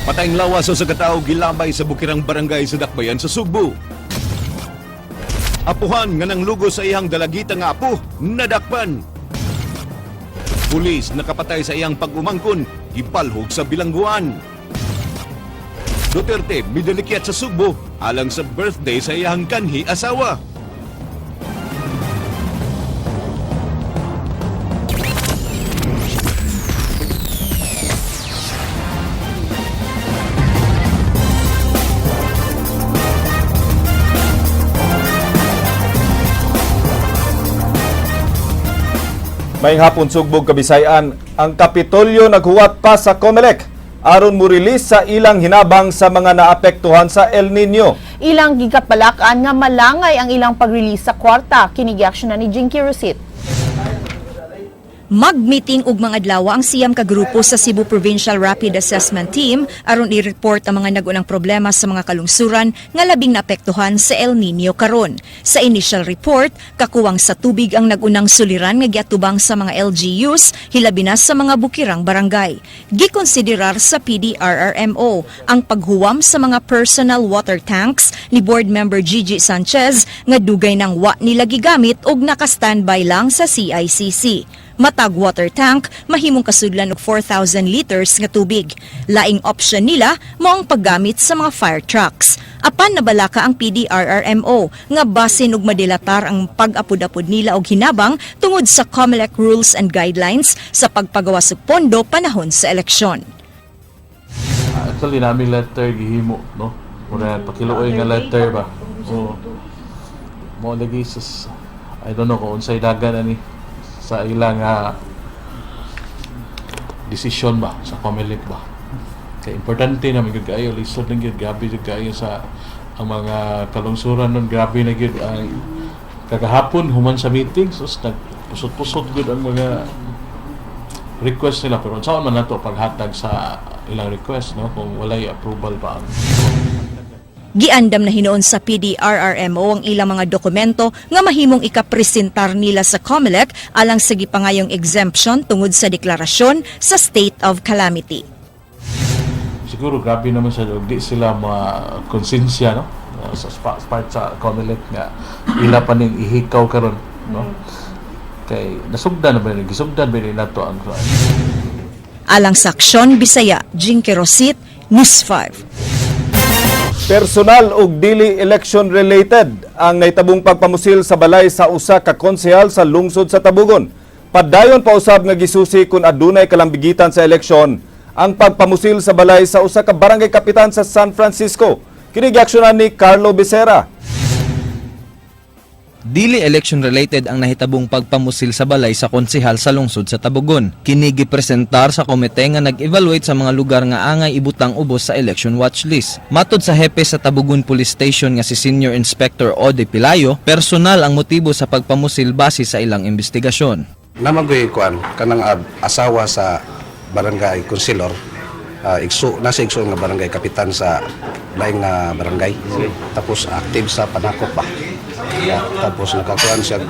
Patayng lawas sa katao gilambay sa bukirang barangay sa Dakbayan sa Sugbo. Apuhan nga nang lugo sa iyang dalagita nga apo, nadakpan. Pulis nakapatay sa iyang pag-umangkon, ipalhog sa bilangguan. Duterte midalikyat sa Sugbo alang sa birthday sa iyang kanhi asawa. Maying hapon Sugbog, Kabisayan, ang Kapitolyo naghuwat pa sa COMELEC aron mo release sa ilang hinabang sa mga naapektuhan sa El Nino. Ilang gigapalakan nga malangay ang ilang pag-release sa kwarta, kinigiaksyon na ni Jinky Rosit. Mag-meeting ug mga adlaw ang siyam ka grupo sa Cebu Provincial Rapid Assessment Team aron i-report ang mga nagunang problema sa mga kalungsuran nga labing naapektuhan sa El Nino karon. Sa initial report, kakuwang sa tubig ang nagunang suliran nga giatubang sa mga LGUs, hilabi na sa mga bukirang barangay. Gikonsiderar sa PDRRMO ang paghuwam sa mga personal water tanks ni Board Member Gigi Sanchez nga dugay ng wa nila gigamit ug naka-standby lang sa CICC. Matag water tank, mahimong kasudlan og 4,000 liters nga tubig. Laing option nila mao ang paggamit sa mga fire trucks. Apan nabalaka ang PDRRMO nga basin ug madilatar ang pag-apod-apod nila og hinabang tungod sa COMELEC rules and guidelines sa pagpagawas og pondo panahon sa eleksyon. Actually, namin letter gihimo, no? Muna pakiluoy nga letter ba? O mo lagi sa I don't know kung unsay dagan ani sa ilang desisyon ba sa COMELEC ba. Kaya importante na magiging kayo, lisod ng gid, grabe jud kayo sa ang mga kalungsuran nun, grabe na gid ang kagahapon human sa meeting, so nagpusot-pusot gud ang mga request nila, pero saan man nato paghatag sa ilang request, no, kung walay approval pa ang Giandam na hinuon sa PDRRMO ang ilang mga dokumento nga mahimong ikapresentar nila sa COMELEC alang sa gipangayong exemption tungod sa deklarasyon sa state of calamity. Siguro grabe naman sa di sila makonsensya, no, sa part sa COMELEC nga ila pa ning ihikaw karon, no, kay nasugdan na ba gisugdan ba nila to ang Alang sa Aksyon Bisaya, Jinky Rosit, News 5. Personal ug dili election related ang naitabong pagpamusil sa balay sa usa ka konsehal sa lungsod sa Tabugon. Padayon pa usab nga gisusi kun adunay kalambigitan sa eleksyon ang pagpamusil sa balay sa usa ka barangay kapitan sa San Francisco. Kini giaksyonan ni Carlo Becerra. Dili election-related ang nahitabong pagpamusil sa balay sa konsehal sa lungsod sa Tabugon. Kini gipresentar sa komite nga nag-evaluate sa mga lugar nga angay ibutang ubos sa election watch list. Matod sa hepe sa Tabugon Police Station nga si Senior Inspector Ode Pilayo, personal ang motibo sa pagpamusil base sa ilang investigasyon. Namagoy kuan kanang asawa sa barangay konselor, nasa igso nga barangay kapitan sa laing nga barangay. Tapos active sa panakop ba. Tapos nakakuan siya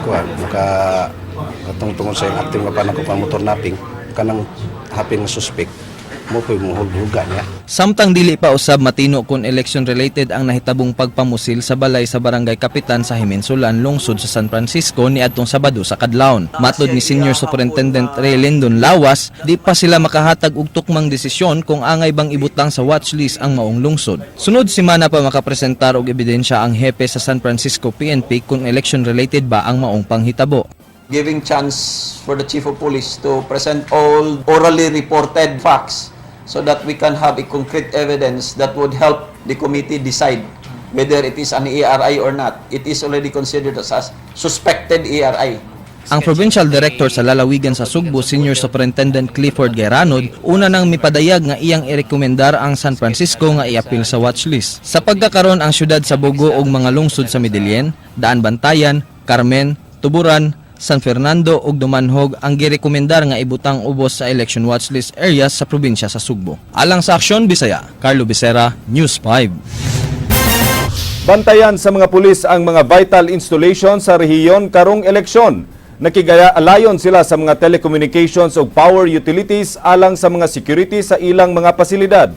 katungtungod sa yung active nga panakop ang motor napping kanang hapin nga suspect mo po yung hulhuga niya. Samtang dili pa usab matino kung election-related ang nahitabong pagpamusil sa balay sa barangay kapitan sa Himensulan, lungsod sa San Francisco ni adtong Sabado sa kadlawon. Matod ni Senior Superintendent Ray Lindon Lawas, di pa sila makahatag og tukmang desisyon kung angay bang ibutang sa watchlist ang maong lungsod. Sunod semana pa makapresentar og ebidensya ang hepe sa San Francisco PNP kung election-related ba ang maong panghitabo. Giving chance for the Chief of Police to present all orally reported facts so that we can have a concrete evidence that would help the committee decide whether it is an ERI or not. It is already considered as a suspected ERI. Ang Provincial Director sa Lalawigan sa Sugbo, Senior Superintendent Clifford Geranod, una nang mipadayag nga iyang irekomendar ang San Francisco nga i-appeal sa watchlist. Sa pagkakaroon ang syudad sa Bogo ug mga lungsod sa Medellin, Daan Bantayan, Carmen, Tuburan, San Fernando ug Dumanhog ang girekomendar nga ibutang ubos sa election watchlist areas sa probinsya sa Sugbo. Alang sa Aksyon Bisaya, Carlo Becerra, News 5. Bantayan sa mga pulis ang mga vital installation sa rehiyon karong eleksyon. Nakigaya-alayon sila sa mga telecommunications o power utilities alang sa mga security sa ilang mga pasilidad.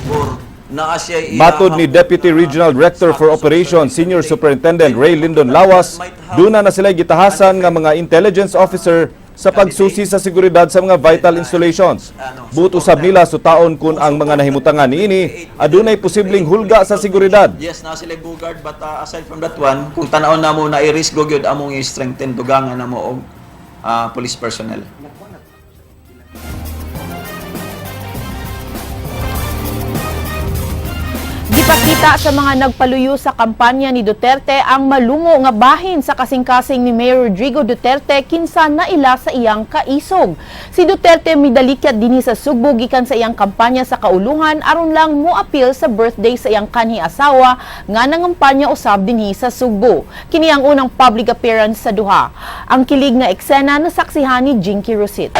For naa siya Matod ni Deputy Regional Director for Operations Senior Superintendent Ray Lyndon Lawas, duna na sila gitahasan nga mga intelligence officer sa pagsusi sa seguridad sa mga vital installations. But usab nila sutaon kung ang mga nahimutangan niini adunay posibleng hulga sa seguridad. Yes, na sila bugard, but aside from that one, kung tanaw na mo na i-risk go gyud among i-strengthen dugangan na mo og police personnel. Gipakita sa mga nagpaluyo sa kampanya ni Duterte ang malungo nga bahin sa kasing-kasing ni Mayor Rodrigo Duterte kinsa naila sa iyang kaisog. Si Duterte midalikyat dinhi sa Sugbo gikan sa iyang kampanya sa kaulungan aron lang moapil sa birthday sa iyang kanhi asawa nga nangampanya usab dinhi sa Sugbo. Kini ang unang public appearance sa duha. Ang kilig nga eksena nasaksihan ni Jinky Rosit.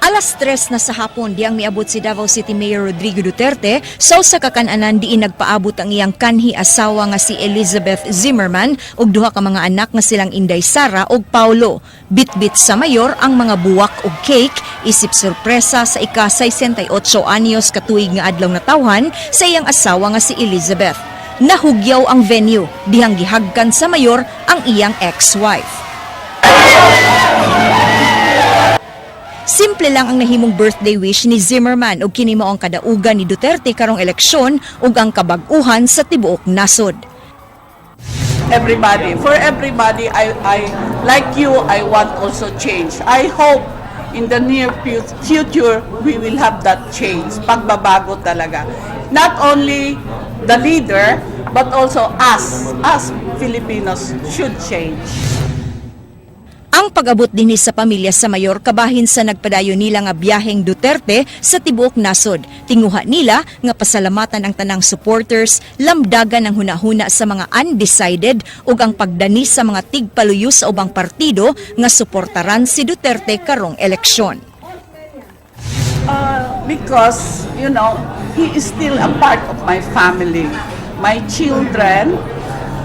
Alas 3 na sa hapon diyang miabot si Davao City Mayor Rodrigo Duterte sa usa ka kan-anan diin nagpaabot ang iyang kanhi asawa nga si Elizabeth Zimmerman ug duha ka mga anak nga silang Inday Sara ug Paulo. Bitbit sa mayor ang mga buwak ug cake isip sorpresa sa ika-68 anyos katuig nga adlaw na tawhan sa iyang asawa nga si Elizabeth. Nahugyaw ang venue dihang gihagkan sa mayor ang iyang ex-wife. Simple lang ang nahimong birthday wish ni Zimmerman ug kini mao ang kadaugan ni Duterte karong eleksyon ug ang kabag-uhan sa tibuok nasod. For everybody, I like you, I want also change. I hope in the near future we will have that change. Pagbabago talaga. Not only the leader but also us Filipinos should change. Ang pag-abot dinhi sa pamilya sa mayor kabahin sa nagpadayon nila nga biyaheng Duterte sa tibuok nasod. Tinguha nila nga pasalamatan ang tanang supporters, lamdagan ang hunahuna sa mga undecided ug ang pagdani sa mga tigpaluyo sa ubang partido nga suportaran si Duterte karong eleksyon. Because, you know, he is still a part of my family. My children,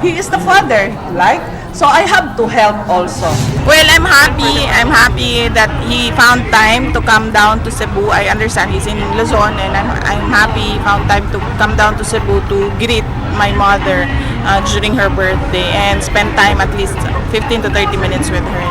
he is the father, like, so I have to help also. Well, I'm happy that he found time to come down to Cebu. I understand he's in Luzon, and I'm happy he found time to come down to Cebu to greet my mother during her birthday and spend time at least 15 to 30 minutes with her.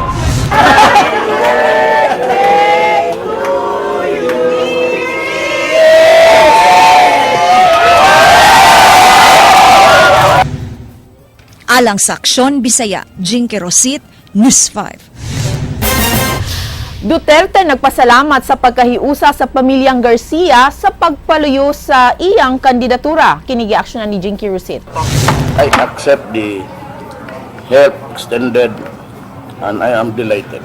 Alang sa Aksyon, Bisaya, Jinky Rosit, News 5. Duterte nagpasalamat sa pagkahiusa sa pamilyang Garcia sa pagpaluyo sa iyang kandidatura. Kinigiaksyonan ni Jinky Rosit. I accept the help extended and I am delighted.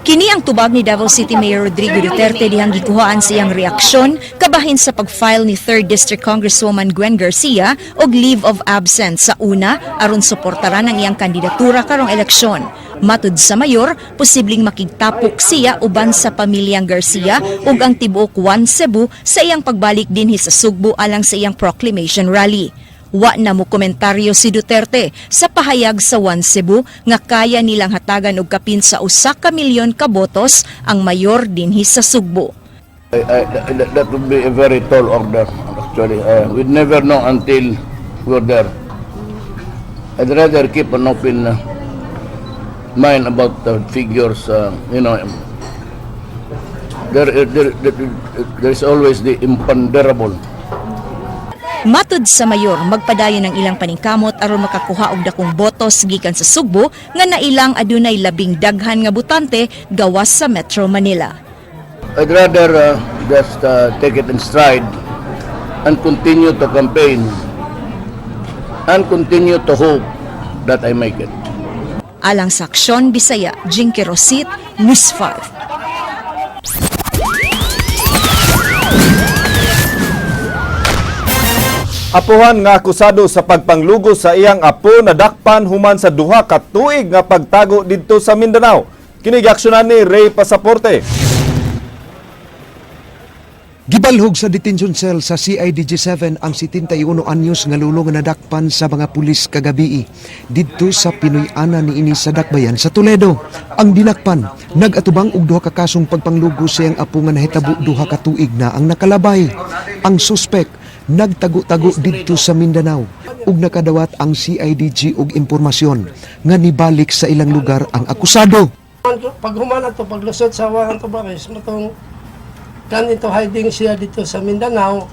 Kini ang tubag ni Davao City Mayor Rodrigo Duterte dihang gikuhaan sa iyang reaksyon kabahin sa pag-file ni 3rd District Congresswoman Gwen Garcia og leave of absence sa una aron suportaran ang iyang kandidatura karong eleksyon. Matud sa mayor, posibleng makigtapok siya uban sa pamilyang Garcia ug ang tibuok One Cebu sa iyang pagbalik dinhi sa Sugbo alang sa iyang proclamation rally. Wa na mo komentaryo si Duterte sa pahayag sa One Cebu nga kaya nilang hatagan og kapin sa 1 ka milyon ka botos ang mayor dinhi sa Sugbo. That would be a very tall order actually. We'd never know until we're there. I'd rather keep an open mind about the figures. There's always the imponderable. Matud sa mayor, magpadayon ang ilang paningkamot aron makakuha og dakong botos gikan sa Sugbo nga nailang adunay labing daghan nga butante gawas sa Metro Manila. I'd rather just take it in stride and continue to campaign and continue to hope that I make it. Alang sa Aksyon, Bisaya, Jinky Rosit, News 5. Apuhan nga akusado sa pagpanglugo sa iyang apo nadakpan human sa duha ka tuig nga pagtago didto sa Mindanao. Kini giaksyonan ni Ray Pasaporte. Gibalhog sa detention cell sa CIDG7 ang 71 anyos nga lulo nga nadakpan sa mga pulis kagabi didto sa Pinoy-ana niini sa Dakbayan sa Toledo. Ang dinakpan nagatubang og duha ka kasong pagpanglugo siyang apo nga nahitabo duha ka tuig na ang nakalabay. Ang suspek nagtago-tago didto sa Mindanao ug nakadawat ang CIDG og impormasyon nga nibalik sa ilang lugar ang akusado. Pag humana to paglusot sa Waran to Baris, matong ganito hiding siya dito sa Mindanao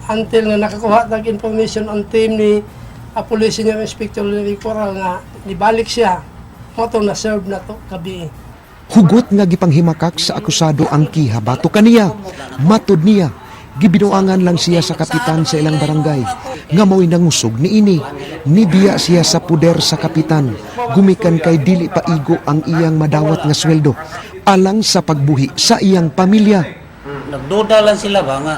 until nga nakakuha ng information ang team ni Police Senior Inspector Larry Coral nga nibalik siya mo to na serve na to gabi. Hugot nga gipanghimakak sa akusado ang kihabato kaniya. Matod niya, gibinuangan lang siya sa kapitan sa ilang barangay nga mao'y nangusog niini. Nibiya siya sa puder sa kapitan, gumikan kay dili paigo ang iyang madawat nga sweldo alang sa pagbuhi sa iyang pamilya. Nagduda lang sila ba nga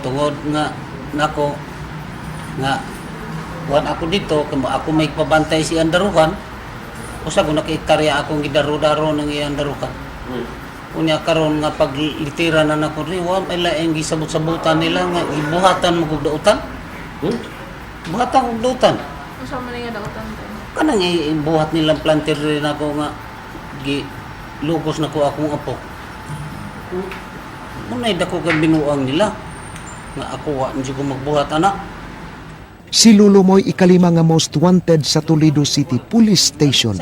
tungod nga nako nga wan ako dito kamo ako may pabantay si Andarukan usa ko nakikarya akong gidaro-daro ng Andarukan. Unya karon nga paglitira na nako ri wa may laeng gisabot-sabutan nila nga gibuhatan mo og dautan. Buhatan og dautan. Usa man nga dautan. Kanang ibuhat nilang planter rin ako nga gi lugos nako akong apo. Munay dako kay binuang nila nga ako wa nji ko magbuhat anak. Si Lulomoy ikalima nga most wanted sa Toledo City Police Station.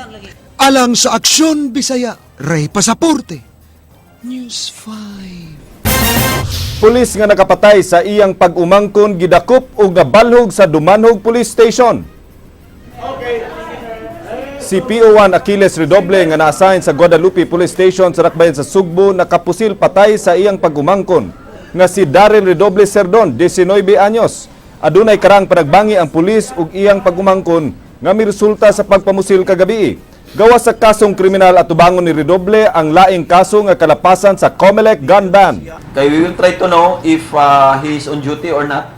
Alang sa Aksyon Bisaya, Ray Pasaporte. News 5. Pulis nga nakapatay sa iyang pag-umangkon gidakop ug nabalhog sa Dumanhog Police Station. Si PO1 Achilles Redoble nga na-assign sa Guadalupe Police Station sa Dakbayan sa Sugbo nakapusil patay sa iyang pag-umangkon nga si Daryl Redoble Serdon, 19 anyos. Adunay karang panagbangi ang pulis ug iyang pag-umangkon nga miresulta sa pagpamusil kagabi. Gawas sa kasong kriminal at tubangon ni Redoble ang laing kaso nga kalapasan sa Comelec gun ban. Okay, we will try to know if he is on duty or not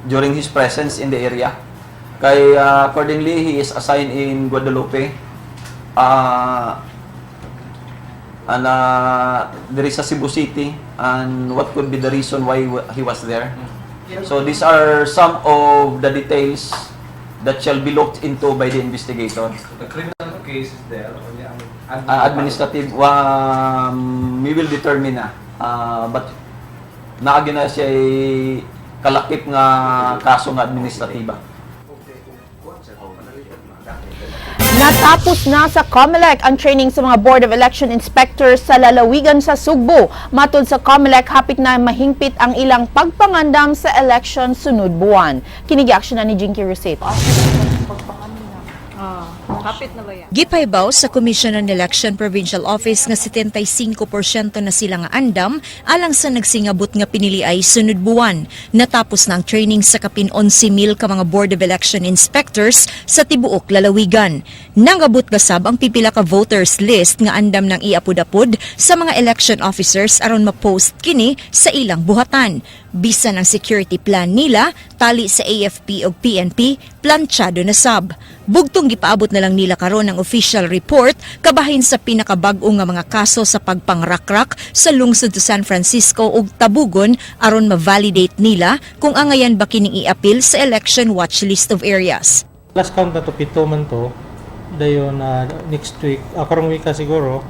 during his presence in the area. Kay accordingly, he is assigned in Guadalupe. And there is a Cebu City. And what could be the reason why he was there? So these are some of the details that shall be looked into by the investigator. The criminal case is there. Administrative, we will determine na. But naagi na siya kalakip nga kaso nga administratiba. Natapos na sa Comelec ang training sa mga Board of Election Inspectors sa lalawigan sa Sugbo. Matod sa Comelec, hapit na mahingpit ang ilang pagpangandam sa election sunod buwan. Kinigi-aksyon na ni Jinky Rosette. Kapit na ba yan? Gipaybaw sa Commission on Election Provincial Office nga 75% na sila nga andam alang sa nagsingabot nga pinili ay sunod buwan. Natapos na ang training sa kapin 11,000 ka mga Board of Election Inspectors sa tibuok lalawigan. Nangabot gasab ang pipila ka voters list nga andam ng iapod-apod sa mga election officers aron ma-post kini sa ilang buhatan. Bisan ang security plan nila, tali sa AFP o PNP, planchado na sab. Bugtong gipaabot na lang nila karon ang official report kabahin sa pinakabag-o nga mga kaso sa pagpangrakrak sa lungsod sa San Francisco ug Tabugon aron ma-validate nila kung angayan ba kining i-appeal sa election watch list of areas. Last count na to, 7 man to. Dayon next week, karong week siguro,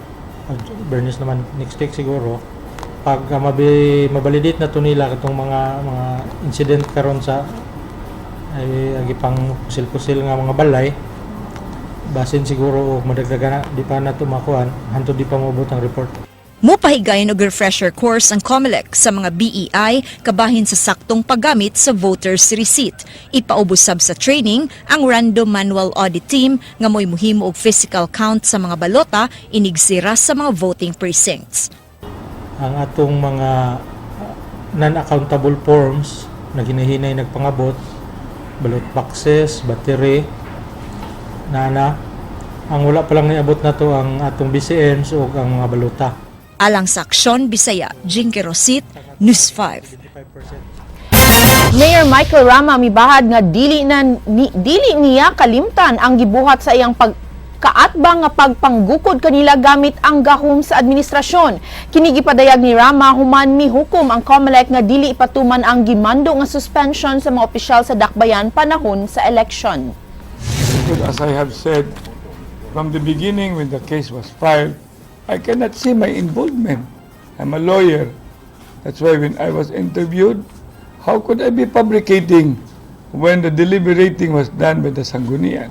Bernice naman next week siguro, pag mabalidate na to nila katong mga incident karon sa ay agipang pusil-pusil nga mga balay, basin siguro madagdagan na di pa na tumakuan hantud di pa mabot ang report. Mopahigayon og refresher course ang Comelec sa mga BEI kabahin sa saktong paggamit sa voters receipt. Ipaubos sab sa training ang random manual audit team nga mo'y muhimo og physical count sa mga balota inigsira sa mga voting precincts. Ang atong mga non-accountable forms na ginahinay nagpangabot, ballot boxes, battery, ang wala pa lang niabot na to ang atong BCNs o ang mga balota. Alang sa Aksyon Bisaya, Jinky Rosette, News 5. Mayor Michael Rama mibahad nga dili niya kalimtan ang gibuhat sa iyang kaatbang nga pagpanggukod kanila gamit ang gahom sa administrasyon. Kini gipadayag ni Rama human mihukom ang COMELEC nga dili ipatuman ang gimando nga suspension sa mga opisyal sa dakbayan panahon sa election. As I have said, from the beginning when the case was filed, I cannot see my involvement. I'm a lawyer. That's why when I was interviewed, how could I be fabricating when the deliberating was done by the Sanggunian?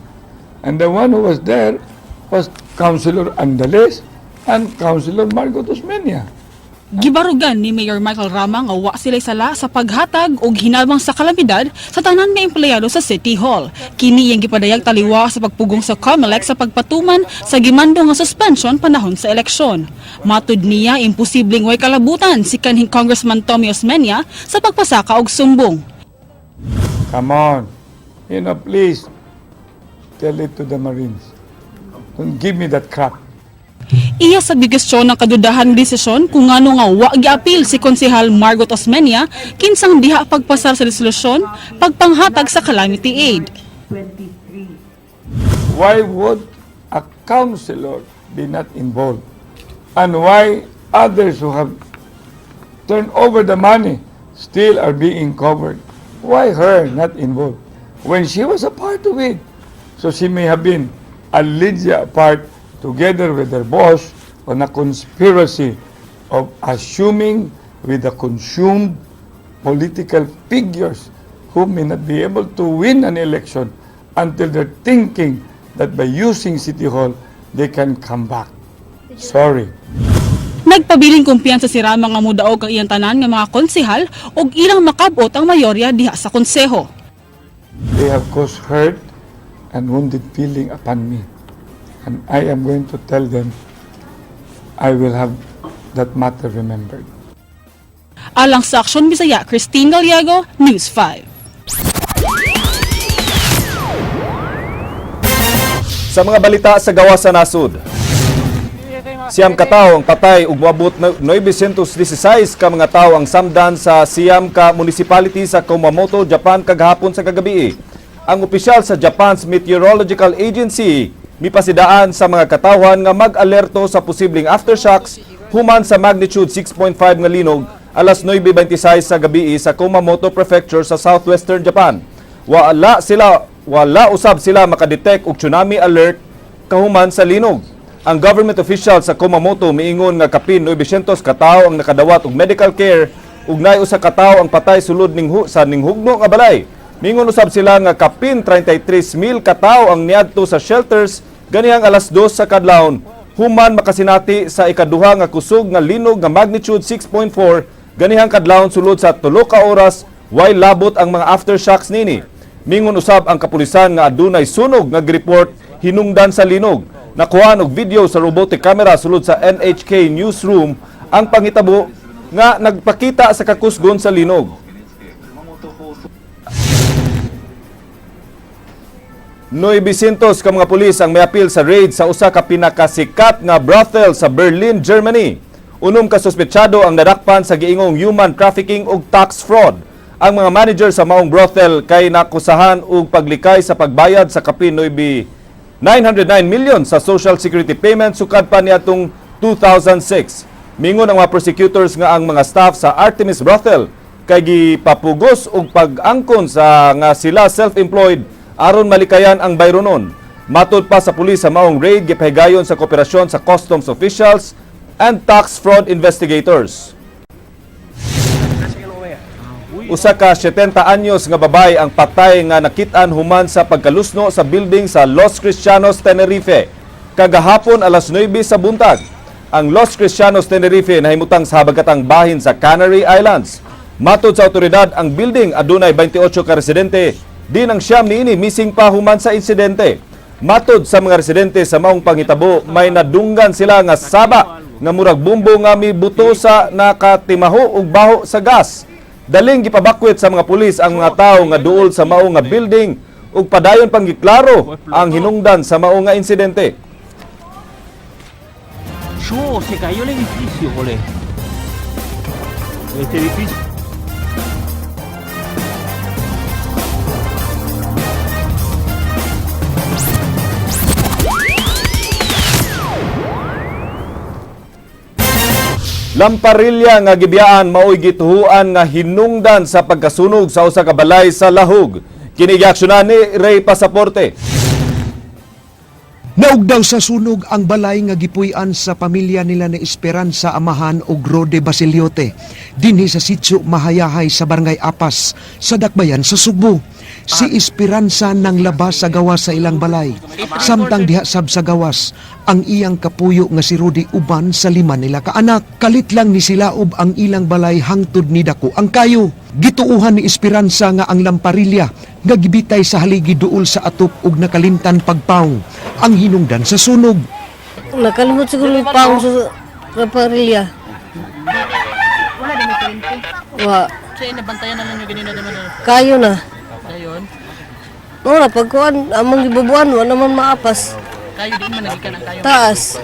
And the one who was there was Councilor Andales and Councilor Margot Osmeña. Gibarugan ni Mayor Michael Rama nga wa sila sala sa paghatag og hinabang sa kalamidad sa tanan nga empleyado sa City Hall. Kini yang gipadayag taliwa sa pagpugong sa COMELEC sa pagpatuman sa gimando nga suspension panahon sa eleksyon. Matud niya imposibleng way kalabutan si kanhing Congressman Tommy Osmeña sa pagpasaka og sumbong. Come on, please tell it to the Marines. Don't give me that crap. Iya sa bigestyon ng kadudahan desisyon kung ano nga wa giapil si Konsehal Margot Osmeña kinsang diha pagpasar sa resolusyon pagpanghatag sa calamity aid. Why would a councilor be not involved? And why others who have turned over the money still are being covered? Why her not involved? When she was a part of it. So she may have been allegedly a part together with their boss on a conspiracy of assuming with the consumed political figures who may not be able to win an election until they're thinking that by using City Hall, they can come back. Sorry. Nagpabiling kumpiyansa si Rama nga mudaog ang iyang tanan nga mga konsehal og ilang makabot ang mayorya diha sa konseho. They have caused hurt and wounded feeling upon me. And I am going to tell them I will have that matter remembered. Alang sa Aksyon Bisaya, Christine Galiago, News 5. Sa mga balita sa gawa sa nasud, siyam ka tawo ang patay ug moabot 916 ka mga tawo ang samdan sa siyam ka municipality sa Kumamoto, Japan kagahapon sa kagabi. Ang opisyal sa Japan's Meteorological Agency mipasidaan sa mga katawhan nga mag-alerto sa posibleng aftershocks human sa magnitude 6.5 nga linog alas 9:26 sa gabi sa Kumamoto Prefecture sa southwestern Japan. Wala usab sila makadetect og tsunami alert kahuman sa linog. Ang government official sa Kumamoto miingon nga kapin 900 ka tawo ang nakadawat og medical care ug naay usa ka tawo ang patay sulod ning hugno nga balay. Mingon usab sila nga kapin 33,000 ka tawo ang niadto sa shelters ganihang alas 2 sa kadlawon human makasinati sa ikaduha nga kusog nga linog nga magnitude 6.4 ganihang kadlawon sulod sa 3 ka oras way labot ang mga aftershocks nini. Mingon usab ang kapulisan nga adunay sunog nga report hinungdan sa linog. Nakuha og video sa robotic camera sulod sa NHK newsroom ang pangitabo nga nagpakita sa kakusgon sa linog. 900 ka mga pulis ang miapil sa raid sa usa ka pinakasikat nga brothel sa Berlin, Germany. Unom ka suspetsado ang nadakpan sa giingong human trafficking ug tax fraud. Ang mga manager sa maong brothel kay nakusahan og paglikay sa pagbayad sa kapin 909 million sa social security payment sukad pa niadtong 2006. Mingon ang mga prosecutors nga ang mga staff sa Artemis Brothel kay gipapugos og pag-angkon sa nga sila self-employed aron malikayan ang bayronon. Matod pa sa pulis sa maong raid gipahigayon sa kooperasyon sa customs officials and tax fraud investigators. Usa ka 70 anyos nga babay ang patay nga nakit-an human sa pagkalusno sa building sa Los Cristianos, Tenerife. Kagahapon alas 9 sa buntag. Ang Los Cristianos, Tenerife nahimutang sa habagatang bahin sa Canary Islands. Matod sa otoridad, ang building adunay 28 ka residente. Di nang siyam niini missing pa human sa insidente. Matod sa mga residente sa maong pangitabo, may nadunggan sila nga saba nga murag bumbo nga mibuto sa nakatimaho ug baho sa gas. Daling gipabakwet sa mga pulis ang mga tawo nga duol sa mao nga building ug padayon pang giklaro ang hinungdan sa mao nga insidente. Se cayó el edificio, jole. Este edificio. Lamparilla nga gibiyaan maoy gituhuan nga hinungdan sa pagkasunog sa usa ka balay sa Lahog. Kini giaksyonan ni Ray Pasaporte. Naug daw sa sunog ang balay nga gipuy-an sa pamilya nila ni Esperanza Amahan ug Rode Basiliote dinhi sa sitio Mahayahay sa Barangay Apas sa Dakbayan sa Sugbo. Si Esperanza nang labas sa gawas sa ilang balay. Samtang diha sab sa gawas ang iyang kapuyo nga si Rudy uban sa 5 nila ka anak. Kalit lang ni silaob ang ilang balay hangtod ni dako ang kayo. Gituuhan ni Esperanza nga ang lamparilla nga gibitay sa haligi duol sa atop ug nakalimtan pagpaong ang hinungdan sa sunog. Nakalimot siguro yung paong sa lamparilla. Wala din may kurente. Wa. So, nabantayan na lang yung ganina naman. Kayo na. Ayun. Wala, pagkuhan, amang gibubuan, wala naman maapas. Kayo din man nagikan ang kayo. Taas.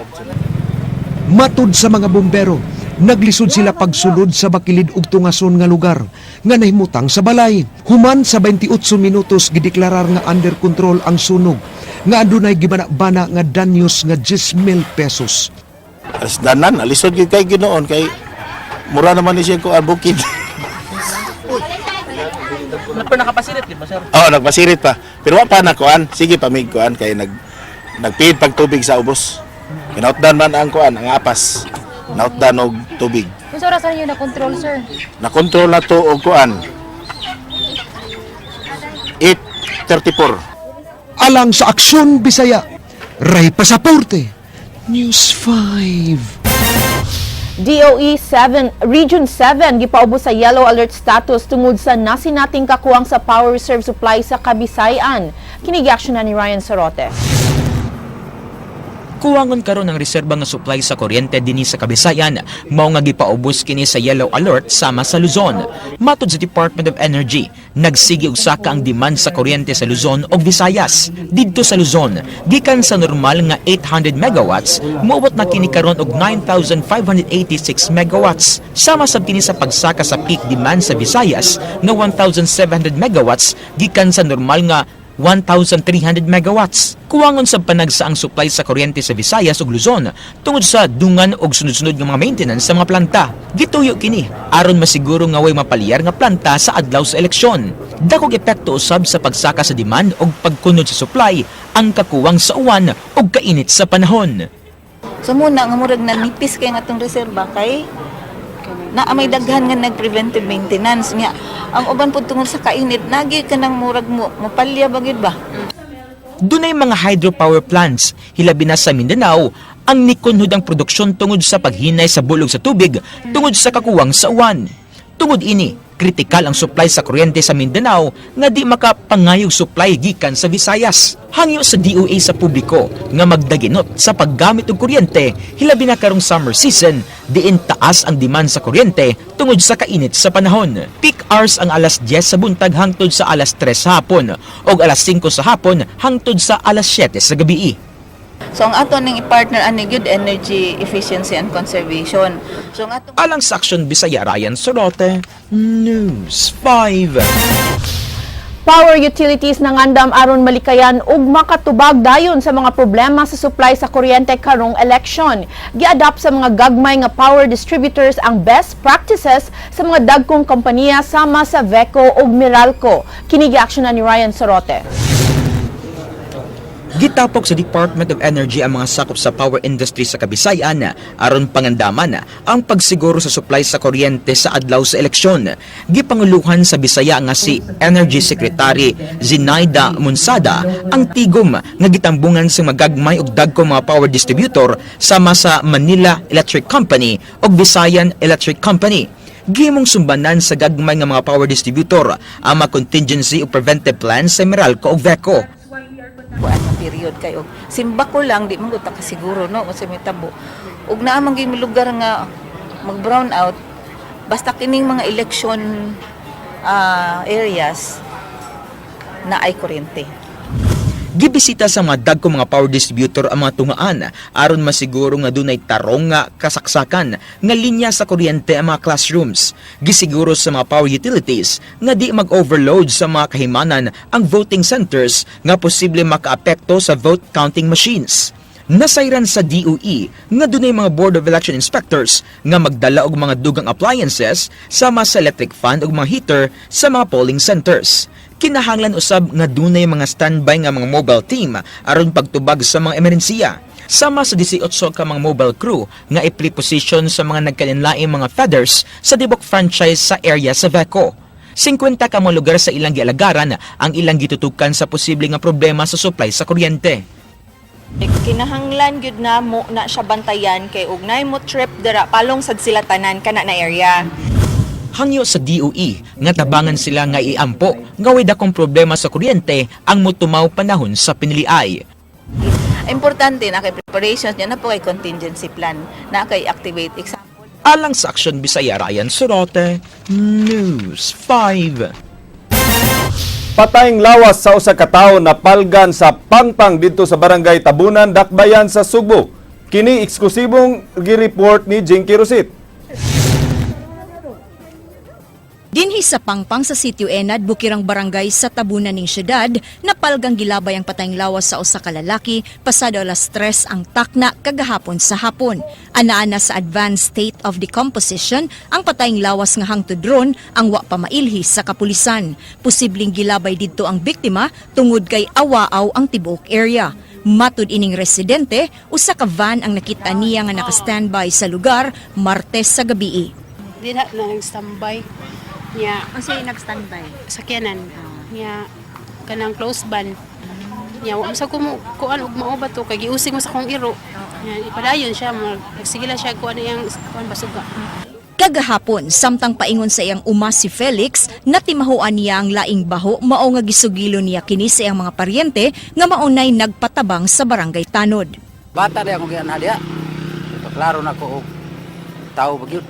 Matud sa mga bombero, naglisod sila pagsulod sa bakilid ug tungason nga lugar nga nahimutang sa balay. Human sa 28 minutos gideklarar nga under control ang sunog nga adunay gibana-bana nga danyos nga 10,000 pesos. As danan, alisod gid kay Ginoon kay mura naman ni siya ko bukid. Pero nakapasirit di ba, sir? Oh, nagpasirit pa. Pero wa pa na kuan. Sige pamig kuan kay nagpid pag tubig sa ubos. Kinautdan man ang kuan, ang apas. Nautdan og tubig. Kung sa orasan niyo na-control, sir? Na-control na to og kuan. 8:34. Alang sa Aksyon Bisaya, Ray Pasaporte, News 5. DOE Region 7 gipaubos sa yellow alert status tungod sa nasinating kakuwang sa power reserve supply sa Kabisayan. Kini giaksyonan ni Ryan Sorote. Kuwangon karon ang reserba nga supply sa kuryente dinhi sa Kabisayan, mao nga gipaubos kini sa yellow alert sama sa Luzon. Matod sa Department of Energy, nagsigi og saka ang demand sa kuryente sa Luzon ug Visayas. Didto sa Luzon, gikan sa normal nga 800 megawatts, moabot na kini karon og 9,586 megawatts. Sama sab kini sa pagsaka sa peak demand sa Visayas nga 1,700 megawatts gikan sa normal nga 1,300 megawatts. Kuwangon sa panagsa ang supply sa kuryente sa Visayas ug Luzon tungod sa dungan og sunod-sunod nga mga maintenance sa mga planta. Gituyo kini aron masiguro nga way mapaliyar nga planta sa adlaw sa eleksyon. Dakog epekto usab sa pagsaka sa demand og pagkunod sa supply ang kakuwang sa uwan ug kainit sa panahon. So muna nga murag nanipis kay nga tong reserba kay na may daghan nga nag-preventive maintenance nga ang uban pud tungod sa kainit nagi kanang murag mo mapalya bagid ba. Dunay mga hydropower plants hilabi na sa Mindanao ang nikunhod ang produksyon tungod sa paghinay sa bulog sa tubig tungod sa kakuwang sa uwan. Tungod ini, kritikal ang supply sa kuryente sa Mindanao nga di makapangayog supply gikan sa Visayas. Hangyo sa DOE sa publiko nga magdaginot sa paggamit og kuryente hilabi na karong summer season diin taas ang demand sa kuryente tungod sa kainit sa panahon. Peak hours ang alas 10 sa buntag hangtod sa alas 3 sa hapon ug alas 5 sa hapon hangtod sa alas 7 sa gabii. So ang ato ning i-partner ani good energy efficiency and conservation. So ang ato alang sa Aksyon Bisaya, Ryan Sorote, News 5. Power utilities nangandam aron malikayan ug makatubag dayon sa mga problema sa supply sa kuryente karong election. Gi-adapt sa mga gagmay nga power distributors ang best practices sa mga dagkong kompanya sama sa VECO ug Meralco. Kini gi-aksyonan ni Ryan Sorote. Gitapok sa Department of Energy ang mga sakop sa power industry sa Kabisayan aron pangandaman ang pagsiguro sa supply sa kuryente sa adlaw sa eleksyon. Gipanguluhan sa Bisaya nga si Energy Secretary Zinaida Munsada ang tigom nga gitambungan sa magagmay og dagkong mga power distributor sama sa Manila Electric Company ug Visayan Electric Company. Gihimong sumbanan sa gagmay nga mga power distributor ang mga contingency o preventive plans sa Meralco ug VECO. buwan na period kayo. Simba ko lang, di man ko kasiguro, no? Kasi may tabo. Ug naa man gyud lugar nga mag-brown out, basta kining mga election areas na ay kuryente. Gibisita sa mga dagkong mga power distributor ang mga tungaan aron masiguro nga dunay tarong nga kasaksakan nga linya sa kuryente ang mga classrooms. Gisiguro sa mga power utilities nga di mag-overload sa mga kahimanan ang voting centers nga posible makaapekto sa vote counting machines. Nasayran sa DOE nga dunay mga Board of Election Inspectors nga magdala og mga dugang appliances sama sa electric fan ug mga heater sa mga polling centers. Kinahanglan usab nga dunay mga standby nga mga mobile team aron pagtubag sa mga emerhensiya. Sama sa 18 ka mga mobile crew nga i-preposition sa mga nagkalinlaing mga feathers sa Dibok franchise sa area sa Veco. 50 ka mga lugar sa ilang gialagaran ang ilang gitutukan sa posible nga problema sa supply sa kuryente. Kinahanglan gyud na mo na siya bantayan kay ugnay mo trip dira palong sad sila tanan kana na area. Hangyo sa DOE nga tabangan sila nga iampo nga way dakong problema sa kuryente ang motumaw panahon sa piniliay. Importante na kay preparations niya na po kay contingency plan na kay activate example. Alang sa Aksyon Bisaya, Ryan Sorote, News 5. Patayng lawas sa usa ka tawo na palgan sa pangpang didto sa barangay Tabunan, Dakbayan sa Subo. Kini eksklusibong gi-report ni Jinky Rosit. Dinhi sa Pangpang sa Sitio Enad, Bukirang Barangay sa Tabunan ning syudad, napalgang gilabay ang patayng lawas sa usa ka lalaki pasado alas 3 ang takna kagahapon sa hapon. Anaana sa advanced state of decomposition ang patayng lawas nga hangtod ron ang wa pa mailhi sa kapulisan. Posibleng gilabay didto ang biktima tungod kay awaaw ang tibuok area. Matud ining residente, usa ka van ang nakita niya nga naka-standby sa lugar Martes sa gabi. Dila na nag-standby. Nya, Unsay nag-standby? sakyanan. Nya, kanang close ban. Nya, wa sa kuan og mauba to kay giusig mo sa kong iro. Nya, ipadayon siya mo. Nagsigila siya kuan iyang kuan basuga. Kagahapon, samtang paingon sa iyang uma si Felix, natimahuan niya ang laing baho mao nga gisugilo niya kini sa iyang mga paryente nga maunay nagpatabang sa barangay Tanod. Bata rin akong giyan haliya. Klaro na ko og tao bagyod.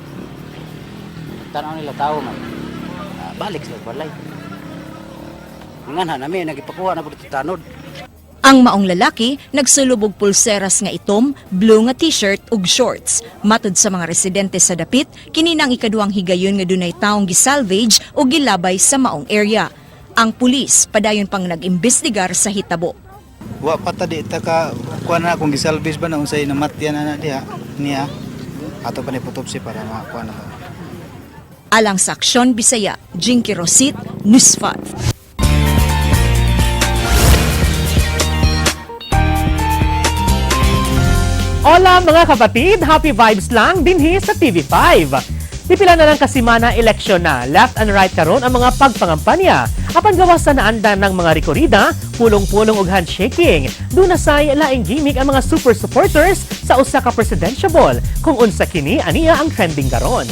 Tanaw nila tao nga. Balik sila balay. Nga namin nagipakuha na pud Tanod. Ang maong lalaki nagsulubog pulseras nga itom, blue nga t-shirt ug shorts. Matud sa mga residente sa dapit, kini nang ikaduhang higayon nga dunay taong gisalvage o gilabay sa maong area. Ang pulis padayon pang nag-imbestigar sa hitabo. Wa pata di ta ka kuan na kung gisalvage ba na unsay namatyan na diha niya ato pa ni putopsi para makuha na. Alang sa Aksyon Bisaya, Jinky Rosit, News 5. Hola mga kapatid, happy vibes lang dinhi sa TV5. Pipila na lang kasimana eleksyon na, left and right karon ang mga pagpangampanya. Apan gawas sa naandan ng mga rekorida, pulong-pulong ug handshaking. Duna say laing gimmick ang mga super supporters sa usa ka presidential ball. Kung unsa kini, aniya ang trending karon.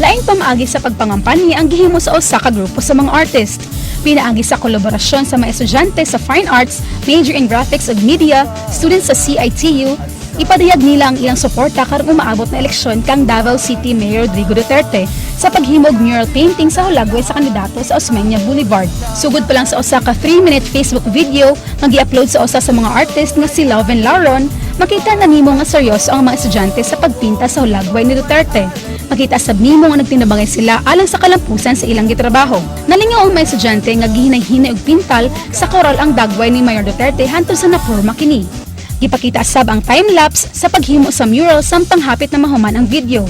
Laing pamaagi sa pagpangampanya ang gihimo sa usa ka grupo sa mga artist. Pinaagi sa kolaborasyon sa mga estudyante sa Fine Arts, major in Graphics ug Media, students sa CITU, ipadayag nila ang ilang suporta karong umaabot na eleksyon kang Davao City Mayor Rodrigo Duterte sa paghimog mural painting sa hulagway sa kandidato sa Osmeña Boulevard. Sugod pa lang sa usa ka 3-minute Facebook video nga gi-upload sa usa sa mga artist nga si Lauven Laron, makita na nimo nga seryoso ang mga estudyante sa pagpinta sa hulagway ni Duterte. Makita sab nimo nga nagtinabangay sila alang sa kalampusan sa ilang gitrabaho. Nalingaw ang mga estudyante nga gihinay-hinay og pintal sa koral ang dagway ni Mayor Duterte hantud sa naporma kini. Gipakita sab ang time-lapse sa paghimo sa mural samtang hapit na mahuman ang video.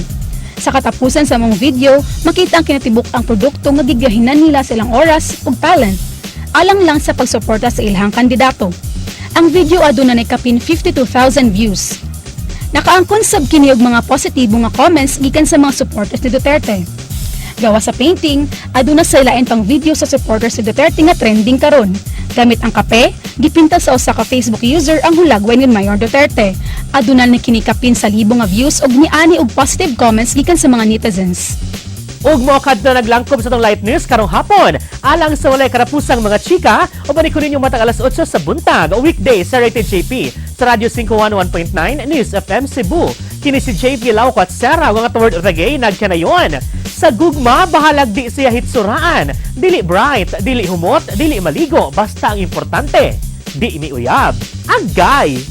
Sa katapusan sa mga video, makita ang kinatibuk ang produkto nga gigahinan nila sa ilang oras ug talent. Alang lang sa pagsuporta sa ilahang kandidato. Ang video aduna nay kapin 52,000 views. Nakaangkon sab kini og mga positibo nga comments gikan sa mga supporters ni Duterte. Gawa sa painting, aduna sa ilain pang video sa supporters ni Duterte nga trending karon. Gamit ang kape, gipinta sa usa ka Facebook user ang hulagway ni Mayor Duterte. Aduna ni kini kapin sa libo nga views og niani og positive comments gikan sa mga netizens. Ug moakad na naglangkob sa tong light news karong hapon. Alang sa walay karapusang mga chika, o balik ko ninyo matang alas 8 sa buntag o weekday sa Rated JP sa Radio 511.9 News FM Cebu. Kini si JP Lauco at Sarah nga toward reggae nagkanayon. Sa gugma, bahalag di siya hitsuraan. Dili bright, dili humot, dili maligo, basta ang importante, di miuyab. Agay!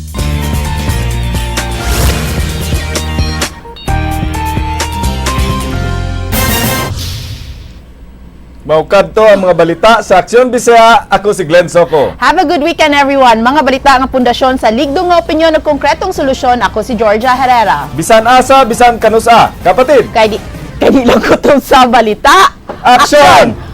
Maukad to ang mga balita sa Aksyon Bisaya. Ako si Glenn Soco. Have a good weekend everyone. Mga balita ng pundasyon sa ligdong nga opinyon at konkretong solusyon. Ako si Georgia Herrera. Bisan asa, bisan kanusa. Kapatid, Kay di lang ko to sa balita. Aksyon!